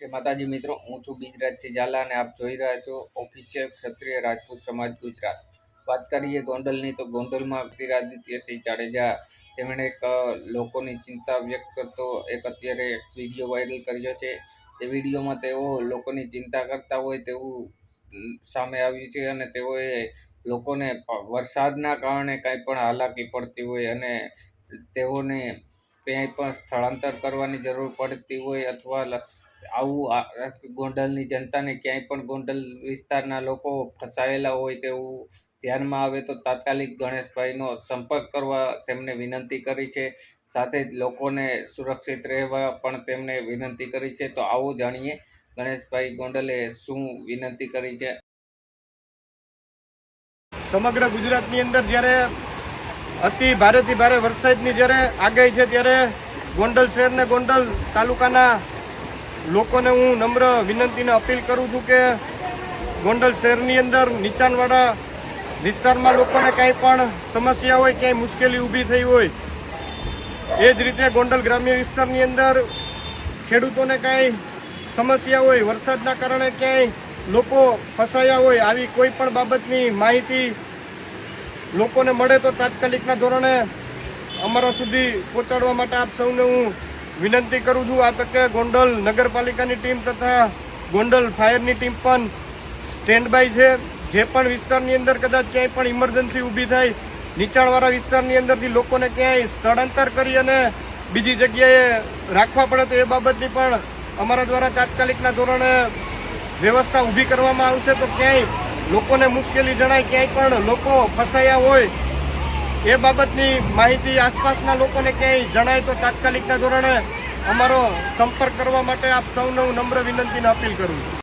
જય માતાજી મિત્રો, હું છું બીજરાજસિંહ ઝાલા અને આપ જોઈ રહ્યા છો ઓફિશિયલ ક્ષત્રિય રાજપૂત સમાજ ગુજરાત। વાત કરીએ ગોંડલની તો ગોંડલમાં જ્યોતિરાદિત્યસિંહ જાડેજા તેમણે એક લોકોની ચિંતા વ્યક્ત કરતો એક અત્યારે વિડીયો વાયરલ કર્યો છે। એ વિડીયોમાં તેઓ લોકોની ચિંતા કરતા હોય તેવું સામે આવ્યું છે અને તેઓએ લોકોને વરસાદના કારણે કાંઈ પણ હાલાકી પડતી હોય અને તેઓને ક્યાંય પણ સ્થળાંતર કરવાની જરૂર પડતી હોય અથવા આવું ગોંડલની જનતાને ક્યાંય પણ ગોંડલ વિસ્તારના લોકો ફસાયેલા હોય તેવું ધ્યાનમાં આવે તો તાત્કાલિક ગણેશભાઈનો સંપર્ક કરવા તેમને વિનંતી કરી છે। સાથે જ લોકોને સુરક્ષિત રહેવા પણ તેમને વિનંતી કરી છે। તો આવું જાણીએ ગણેશભાઈ ગોંડલે શું વિનંતી કરી છે। સમગ્ર ગુજરાતની અંદર જ્યારે અતિ ભારેથી ભારે વરસાદની જ્યારે આગાહી છે ત્યારે ગોંડલ શહેર ને ગોંડલ તાલુકાના લોકોને હું નમ્ર વિનંતીને અપીલ કરું છું કે ગોંડલ શહેરની અંદર નીચાણવાળા વિસ્તારમાં લોકોને કાંઈ પણ સમસ્યા હોય, ક્યાંય મુશ્કેલી ઊભી થઈ હોય, એ જ રીતે ગોંડલ ગ્રામ્ય વિસ્તારની અંદર ખેડૂતોને કાંઈ સમસ્યા હોય, વરસાદના કારણે ક્યાંય લોકો ફસાયા હોય, આવી કોઈ પણ બાબતની માહિતી લોકોને મળે તો તાત્કાલિકના ધોરણે અમારા સુધી પહોંચાડવા માટે આપ સૌને હું વિનંતી કરું છું। આ તકે ગોંડલ નગરપાલિકાની ટીમ તથા ગોંડલ ફાયરની ટીમ પણ સ્ટેન્ડ બાય છે। જે પણ વિસ્તારની અંદર કદાચ ક્યાંય પણ ઇમરજન્સી ઊભી થાય, નીચાણવાળા વિસ્તારની અંદરથી લોકોને ક્યાંય સ્થળાંતર કરી અને બીજી જગ્યાએ રાખવા પડે તો એ બાબતની પણ અમારા દ્વારા તાત્કાલિકના ધોરણે વ્યવસ્થા ઊભી કરવામાં આવશે। તો ક્યાંય લોકોને મુશ્કેલી જણાય, ક્યાંય પણ લોકો ફસાયા હોય એ બાબતની માહિતી આસપાસના લોકોને ક્યાંય જણાય તો તાત્કાલિકના ધોરણે અમારો સંપર્ક કરવા માટે આપ સૌને હું નમ્ર વિનંતીને અપીલ કરું છું।